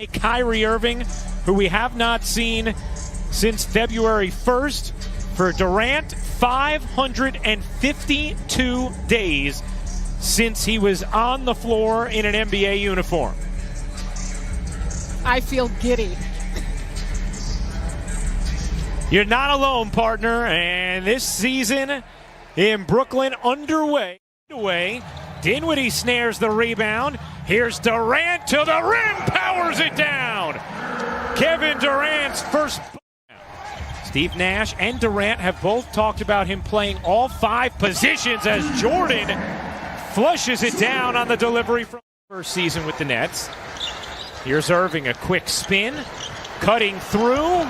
Kyrie Irving, who we have not seen since February 1st. For Durant, 552 days since he was on the floor in an NBA uniform. I feel giddy. You're not alone, partner, and this season in Brooklyn underway. Dinwiddie snares the rebound. Here's Durant to the rim, powers it down. Kevin Durant's first. Steve Nash and Durant have both talked about him playing all 5 positions as Jordan flushes it down on the delivery from the first season with the Nets. Here's Irving, a quick spin, cutting through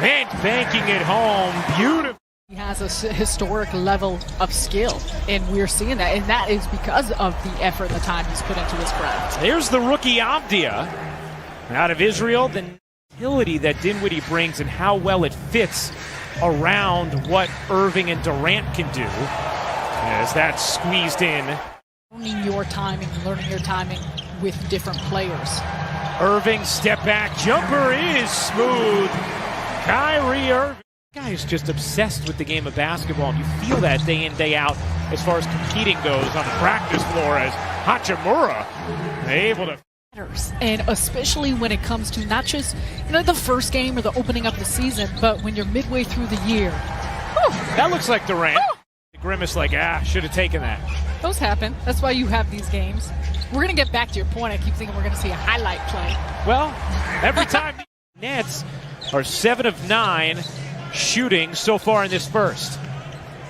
and banking it home. Beautiful. He has a historic level of skill, and we're seeing that, and that is because of the effort and the time he's put into his craft. There's the rookie Avdia out of Israel. The utility that Dinwiddie brings and how well it fits around what Irving and Durant can do as that's squeezed in. Learning your timing with different players. Irving, step back jumper is smooth. Kyrie Irving. The guy is just obsessed with the game of basketball, and you feel that day in, day out as far as competing goes on the practice floor as Hachimura able to. And especially when it comes to not just the first game or the opening up the season, but when you're midway through the year. That looks like Durant. The grimace like, should have taken that. Those happen. That's why you have these games. We're going to get back to your point. I keep thinking we're going to see a highlight play. Well, every time the Nets are 7 of 9 shooting so far in this first.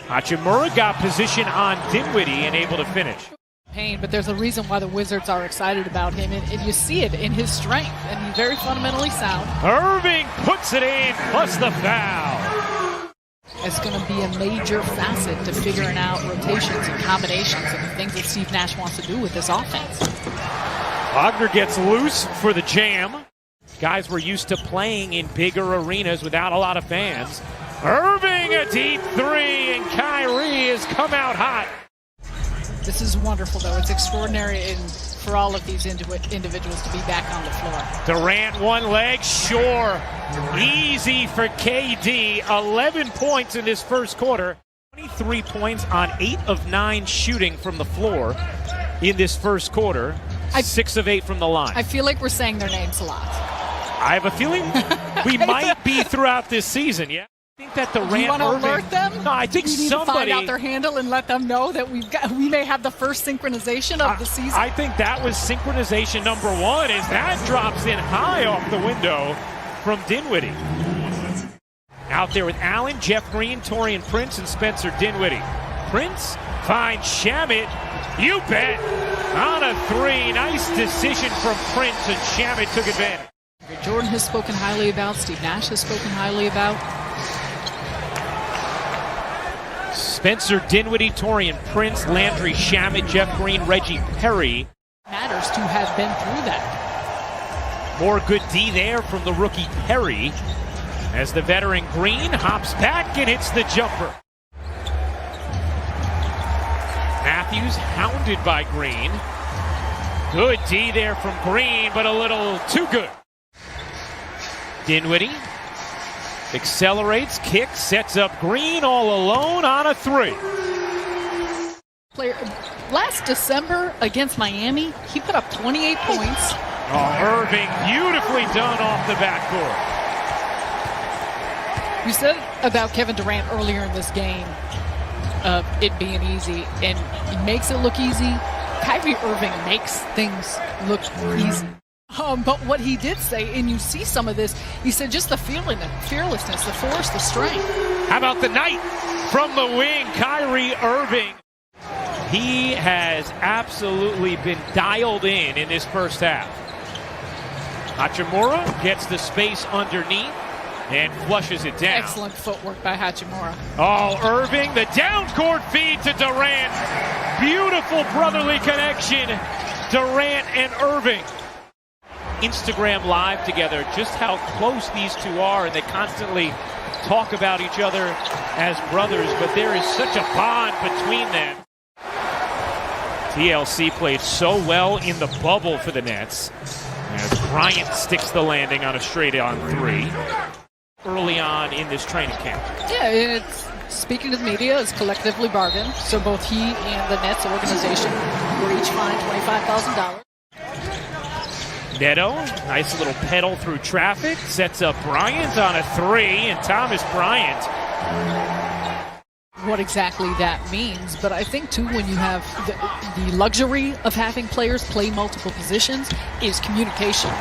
Hachimura got position on Dinwiddie and able to finish. But there's a reason why the Wizards are excited about him, and you see it in his strength, and he's very fundamentally sound. Irving puts it in, plus the foul. It's going to be a major facet to figuring out rotations and combinations and the things that Steve Nash wants to do with this offense. Wagner gets loose for the jam. Guys were used to playing in bigger arenas without a lot of fans. Irving, a deep 3, and Kyrie has come out hot. This is wonderful, though. It's extraordinary for all of these individuals to be back on the floor. Durant, one leg, sure. Easy for KD. 11 points in this first quarter. 23 points on 8 of 9 shooting from the floor in this first quarter. 6 of 8 from the line. I feel like we're saying their names a lot. I have a feeling we might be throughout this season, yeah? I think that Durant, do you want to Irving, alert them? No, I think we need somebody to find out their handle and let them know that we may have the first synchronization of the season. I think that was synchronization number 1 as that drops in high off the window from Dinwiddie. Out there with Allen, Jeff Green, Taurean Prince, and Spencer Dinwiddie. Prince finds Shamet. You bet. On a 3. Nice decision from Prince, and Shamet took advantage. Jordan has spoken highly about. Steve Nash has spoken highly about. Spencer Dinwiddie, Taurean Prince, Landry Shamet, Jeff Green, Reggie Perry. Matters to have been through that. More good D there from the rookie Perry as the veteran Green hops back and hits the jumper. Matthews hounded by Green. Good D there from Green, but a little too good. Dinwiddie accelerates, kicks, sets up Green all alone on a 3. Last December against Miami, he put up 28 points. Irving, beautifully done off the backboard. You said about Kevin Durant earlier in this game of it being easy, and he makes it look easy. Kyrie Irving makes things look easy. But what he did say, and you see some of this, he said just the fearlessness, the force, the strength. How about the night from the wing, Kyrie Irving? He has absolutely been dialed in this first half. Hachimura gets the space underneath and flushes it down. Excellent footwork by Hachimura. Irving, the down-court feed to Durant. Beautiful brotherly connection, Durant and Irving. Instagram Live together, just how close these two are, and they constantly talk about each other as brothers, but there is such a bond between them. TLC played so well in the bubble for the Nets. As Bryant sticks the landing on a straight-on three early on in this training camp. Yeah, and it's, speaking to the media, it's collectively bargained. So both he and the Nets organization were each fined $25,000. Neto, nice little pedal through traffic, sets up Bryant on a three, and Thomas Bryant. What exactly that means, but I think too when you have the luxury of having players play multiple positions is communication.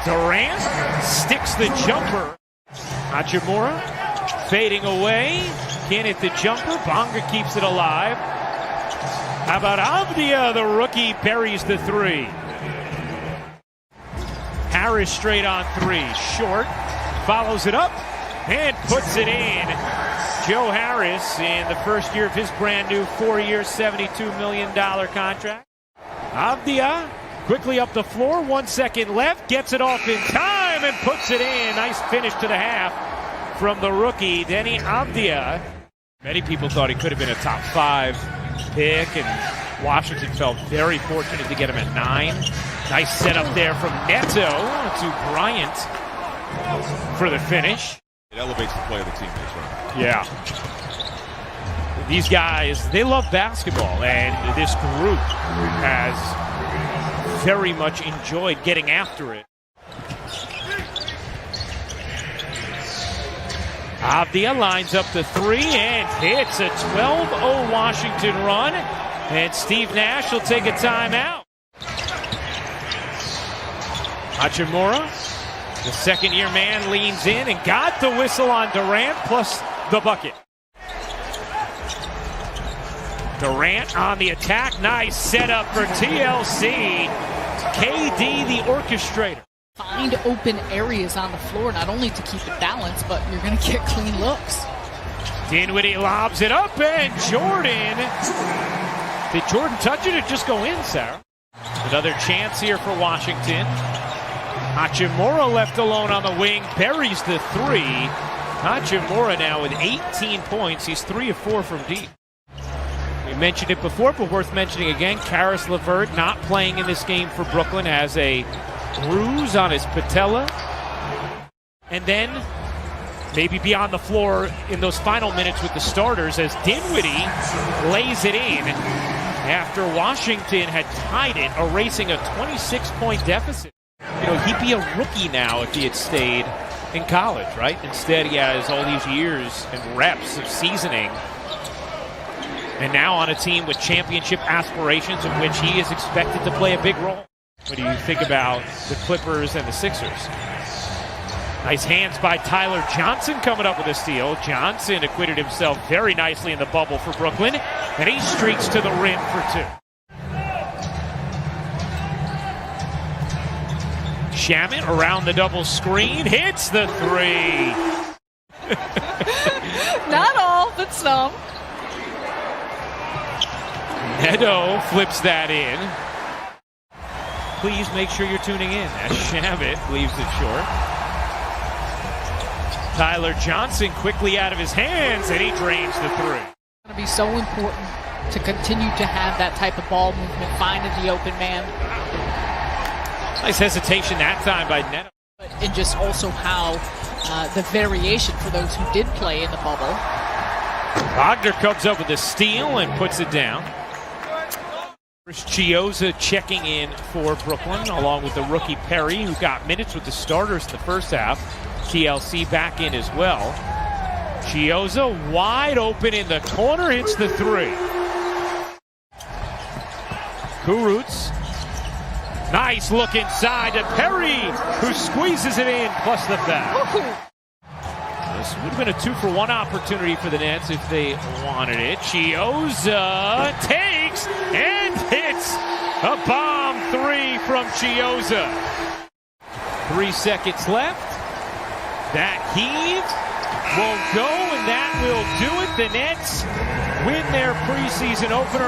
Durant sticks the jumper. Hachimura fading away, can't hit the jumper. Bonga keeps it alive. How about Avdia, the rookie, buries the three. Harris straight on three, short, follows it up and puts it in. Joe Harris in the first year of his brand new 4-year, $72 million contract. Avdia quickly up the floor, 1 second left, gets it off in time and puts it in. Nice finish to the half from the rookie, Deni Avdia. Many people thought he could have been a top 5 pick, and Washington felt very fortunate to get him at 9. Nice setup there from Neto to Bryant for the finish. It elevates the play of the team, that's right. Yeah. These guys, they love basketball, and this group has very much enjoyed getting after it. Avdia lines up the three and hits a 12-0 Washington run, and Steve Nash will take a timeout. Hachimura, the second-year man, leans in and got the whistle on Durant plus the bucket. Durant on the attack. Nice setup for TLC. KD, the orchestrator. Find open areas on the floor, not only to keep it balanced, but you're going to get clean looks. Dinwiddie lobs it up, and Jordan. Did Jordan touch it or just go in, Sarah? Another chance here for Washington. Hachimura left alone on the wing, buries the three. Hachimura now with 18 points. He's 3 of 4 from deep. We mentioned it before, but worth mentioning again. Caris LeVert not playing in this game for Brooklyn, has a bruise on his patella. And then maybe be on the floor in those final minutes with the starters as Dinwiddie lays it in after Washington had tied it, erasing a 26-point deficit. You know, he'd be a rookie now if he had stayed in college, right? Instead, he has all these years and reps of seasoning. And now on a team with championship aspirations in which he is expected to play a big role. What do you think about the Clippers and the Sixers? Nice hands by Tyler Johnson coming up with a steal. Johnson acquitted himself very nicely in the bubble for Brooklyn, and he streaks to the rim for 2. Shamet around the double screen, hits the three. Not all, but some. Neto flips that in. Please make sure you're tuning in as Shamet leaves it short. Tyler Johnson quickly out of his hands, and he drains the three. It's going to be so important to continue to have that type of ball movement, finding the open man. Nice hesitation that time by Neto. And just also how the variation for those who did play in the bubble. Wagner comes up with a steal and puts it down. Chris Chiozza checking in for Brooklyn, along with the rookie Perry, who got minutes with the starters in the first half. TLC back in as well. Chiozza wide open in the corner, hits the three. Kurucs. Nice look inside to Perry, who squeezes it in, plus the foul. This would have been a 2-for-1 opportunity for the Nets if they wanted it. Chiozza takes and hits a bomb three from Chiozza. 3 seconds left. That heave won't go, and that will do it. The Nets win their preseason opener.